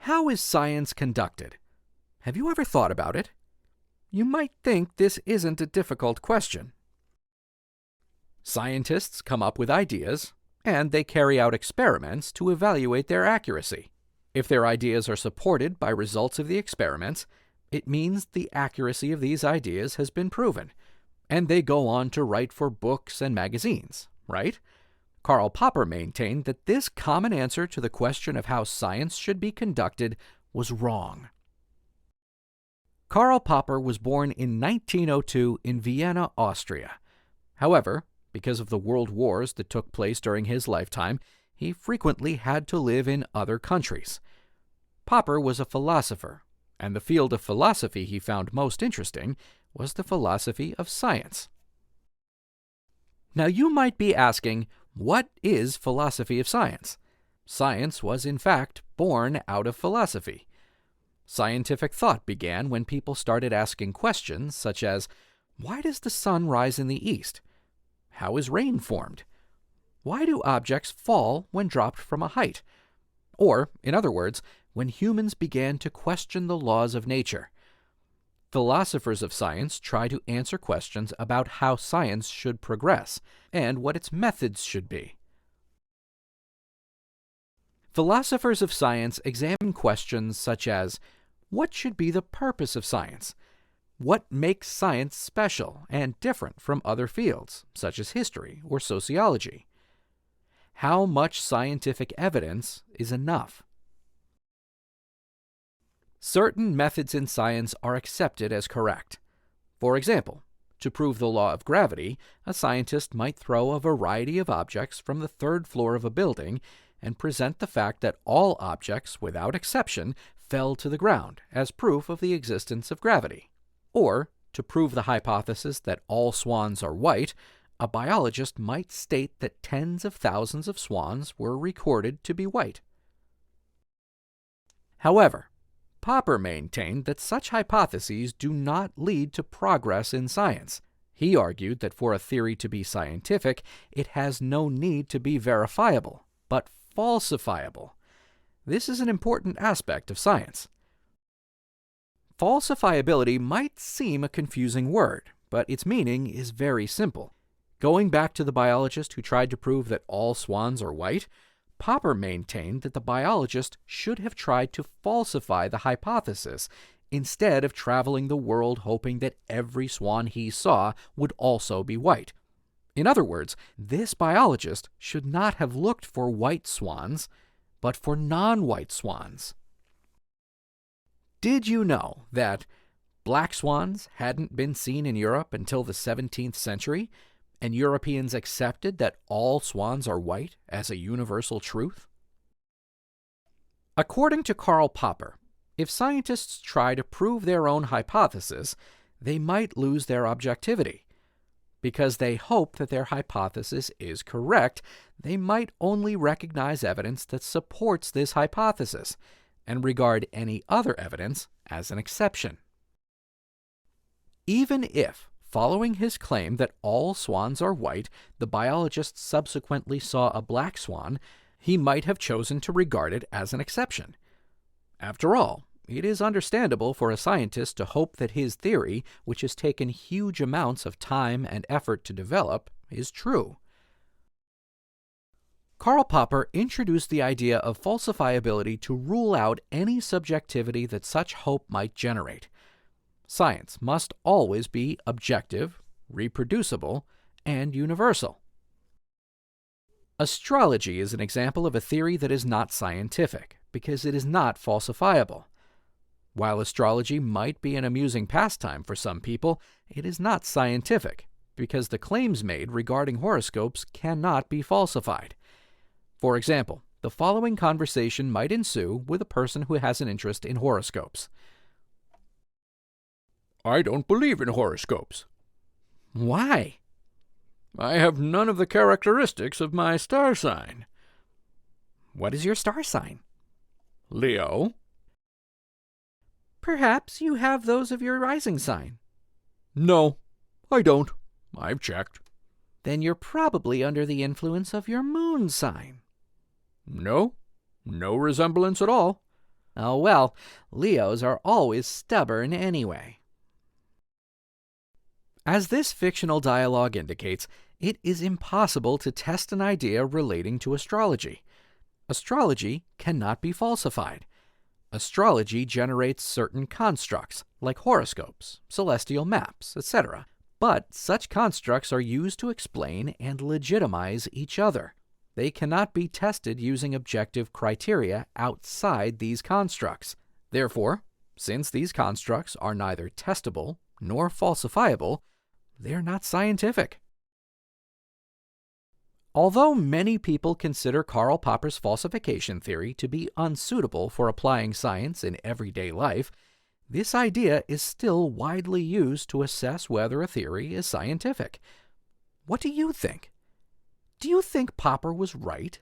How is science conducted? Have you ever thought about it? You might think this isn't a difficult question. Scientists come up with ideas, and they carry out experiments to evaluate their accuracy. If their ideas are supported by results of the experiments, it means the accuracy of these ideas has been proven, and they go on to write for books and magazines, right? Karl Popper maintained that this common answer to the question of how science should be conducted was wrong. Karl Popper was born in 1902 in Vienna, Austria. However, because of the world wars that took place during his lifetime, he frequently had to live in other countries. Popper was a philosopher, and the field of philosophy he found most interesting was the philosophy of science. Now you might be asking, what is philosophy of science? Science was in fact born out of philosophy. Scientific thought began when people started asking questions such as, why does the sun rise in the east? How is rain formed? Why do objects fall when dropped from a height? Or, in other words, when humans began to question the laws of nature. Philosophers of science try to answer questions about how science should progress and what its methods should be. Philosophers of science examine questions such as, what should be the purpose of science? What makes science special and different from other fields, such as history or sociology? How much scientific evidence is enough? Certain methods in science are accepted as correct. For example, to prove the law of gravity, a scientist might throw a variety of objects from the third floor of a building and present the fact that all objects, without exception, fell to the ground as proof of the existence of gravity. Or, to prove the hypothesis that all swans are white, a biologist might state that tens of thousands of swans were recorded to be white. However, Popper maintained that such hypotheses do not lead to progress in science. He argued that for a theory to be scientific, it has no need to be verifiable, but falsifiable. This is an important aspect of science. Falsifiability might seem a confusing word, but its meaning is very simple. Going back to the biologist who tried to prove that all swans are white, Popper maintained that the biologist should have tried to falsify the hypothesis instead of traveling the world hoping that every swan he saw would also be white. In other words, this biologist should not have looked for white swans, but for non-white swans. Did you know that black swans hadn't been seen in Europe until the 17th century, and Europeans accepted that all swans are white as a universal truth? According to Karl Popper, if scientists try to prove their own hypothesis, they might lose their objectivity. Because they hope that their hypothesis is correct, they might only recognize evidence that supports this hypothesis, and regard any other evidence as an exception. Even if, following his claim that all swans are white, the biologist subsequently saw a black swan, he might have chosen to regard it as an exception. After all, it is understandable for a scientist to hope that his theory, which has taken huge amounts of time and effort to develop, is true. Karl Popper introduced the idea of falsifiability to rule out any subjectivity that such hope might generate. Science must always be objective, reproducible, and universal. Astrology is an example of a theory that is not scientific, because it is not falsifiable. While astrology might be an amusing pastime for some people, it is not scientific, because the claims made regarding horoscopes cannot be falsified. For example, the following conversation might ensue with a person who has an interest in horoscopes. I don't believe in horoscopes. Why? I have none of the characteristics of my star sign. What is your star sign? Leo. Perhaps you have those of your rising sign. No, I don't. I've checked. Then you're probably under the influence of your moon sign. No resemblance at all. Oh well, Leos are always stubborn anyway. As this fictional dialogue indicates, it is impossible to test an idea relating to astrology. Astrology cannot be falsified. Astrology generates certain constructs, like horoscopes, celestial maps, etc. But such constructs are used to explain and legitimize each other. They cannot be tested using objective criteria outside these constructs. Therefore, since these constructs are neither testable nor falsifiable, they're not scientific. Although many people consider Karl Popper's falsification theory to be unsuitable for applying science in everyday life, this idea is still widely used to assess whether a theory is scientific. What do you think? Do you think Popper was right